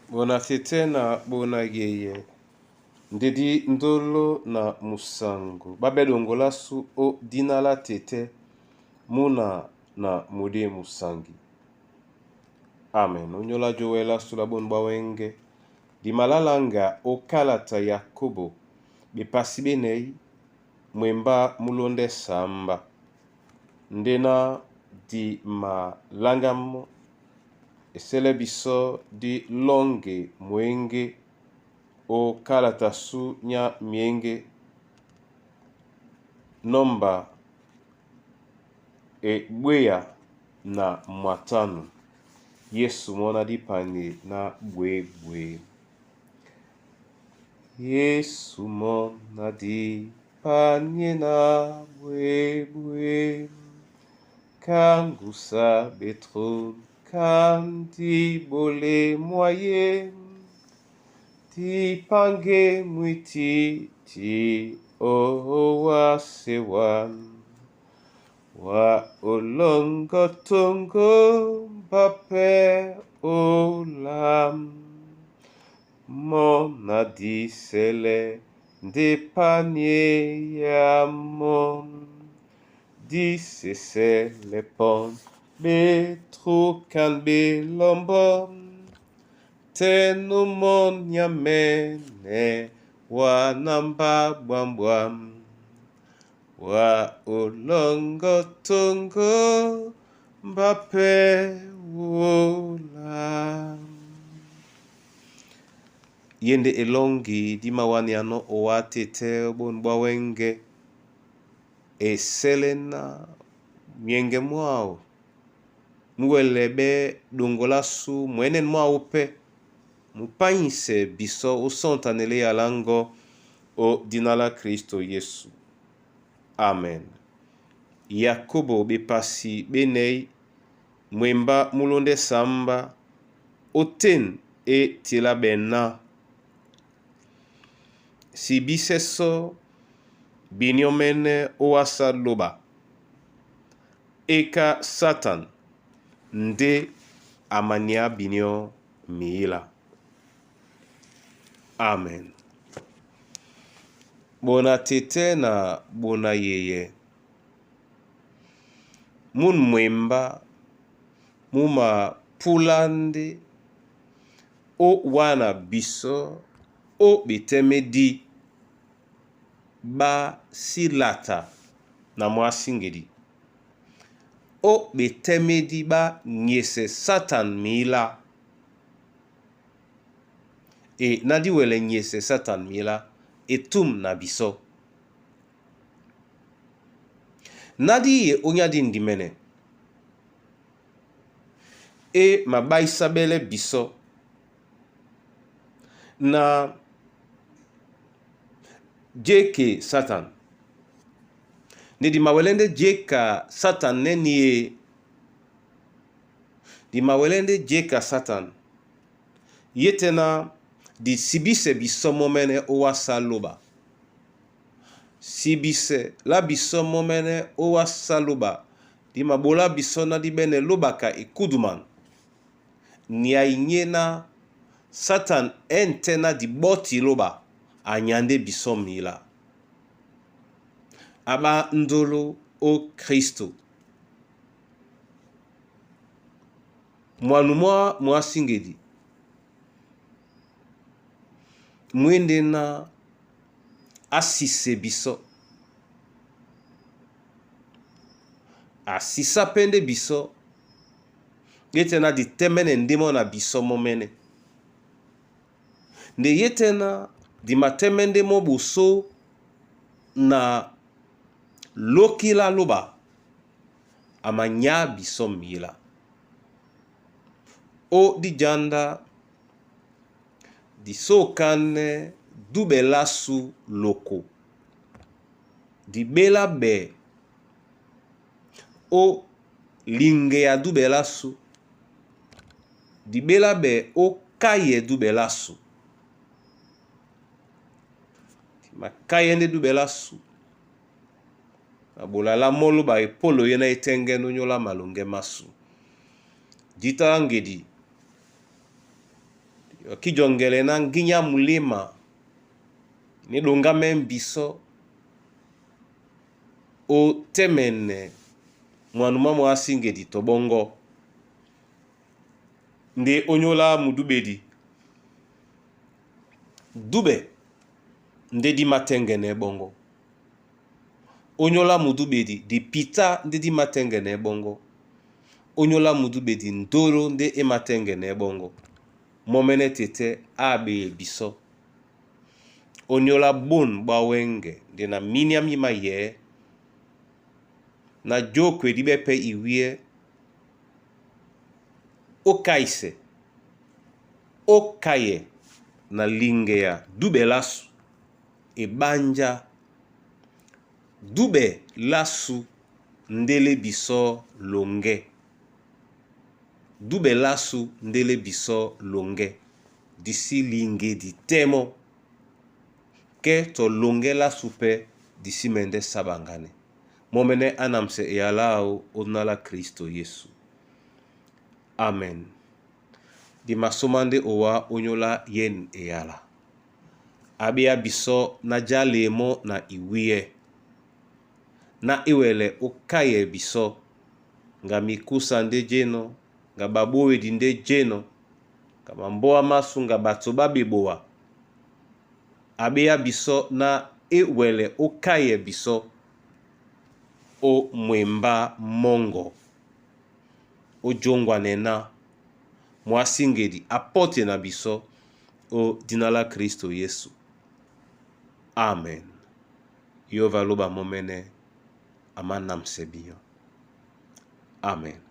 Bona tete na bona yeye. Ndedi ndolo na musango. Babedongo lasu o dinala tete. Muna na mude musangi. Amen. Onyola joela sulabon bawenge. Di malalanga o kalata Yakobo. Bipasibe nei. Mwemba mulonde samba. Ndena di malangamo. Esele biso di longe mwenge o kalata su nya mienge nomba e bweya na mwatanu. Yesu mona di pani na bwe. Yesu mona di pani na bwe. Kangusa betron. Kandi bole moye ti pange mwiti ti owa sewan wa olongo tongo bape olam mona di sele de panye ya mon di sese le pon Betro kan be lombo tenu mon nyamene wa namba bwam wa olongo tongo mbape wola yende elongi di mawani ano oate te bon bawenge e selena mienge mwao Mwelebe dongolasu mwenen mwa upe mupanyise biso usontanele yalango o dinala Kristo Yesu. Amen. Yakobo bepasi benei mwemba mulonde samba oten e tila bena. Si biseso binyomene oasa loba. Eka Satan. Nde amania binyo miila. Amen. Bona tete na bona yeye. Mun mwemba muma pulande o wana biso o bitemedi ba silata na mwasingedi. O betemedi ba nyese Satan mila. E nadi wele nyese Satan mila. Etum na biso. Nadi ye onyadi ndimene. E mabaisabele biso. Na jeke Satan. Di mawelende jeka Satan nenie. Di mawelende jeka Satan. Yetena di sibise biso momene owa saloba. Sibise la biso momene owa saloba. Di mabola biso na di bene lobaka ikuduman. Nia inyena Satan entena di boti loba. Anyande biso mila. Aba ndolo o Kristo. Mwanumwa mwasingedi. Mwende na asise biso. Asisa pende biso. Yetena di temene ndimo na biso momene. Nde yetena di matemende mo buso na lokila loba amanya biso mila. O di janda di sokane dubelasu loko. Di bela be o linge ya dubelasu. Di bela be o kaye dubelasu. Ma kaye nde dubelasu. Abola la molu ba epolo yena itenge no nyola malunge masu. Dita ngedi. kijongele na nginya mulima ni dongame biso o temene mwanuma mwasingedi tobongo nde onyola mudubedi dube nde di matengene bongo onyola mudubedi di pita nde di matengene bongo onyola mudubedi ndoro nde ematengene bongo momene tete abe biso onyola bon bawenge nde na miniami maye na jokwe di bepe iwie okaise okaye na lingea dube lasu ebanja dube lasu ndele biso longe dube lasu ndele biso longe disi linge di temo ke to longe lasu pe disi mende sabangane momene anamse eyalao onala Kristo Yesu. Amen. Di masomande owa onyola yen eyala. Abia biso na jalemo na iwie. Na iwele okaye biso. Nga mikusa nde jeno. Nga babowe di nde jeno. Nga mboa masu nga batoba beboa. Abia biso na iwele okaye biso. O mwemba mongo. O jongwa nena. Mwasingedi apote na biso. O dinala Kristo Yesu. Amen. Yo valoba momene amanam sebiyo. Amen.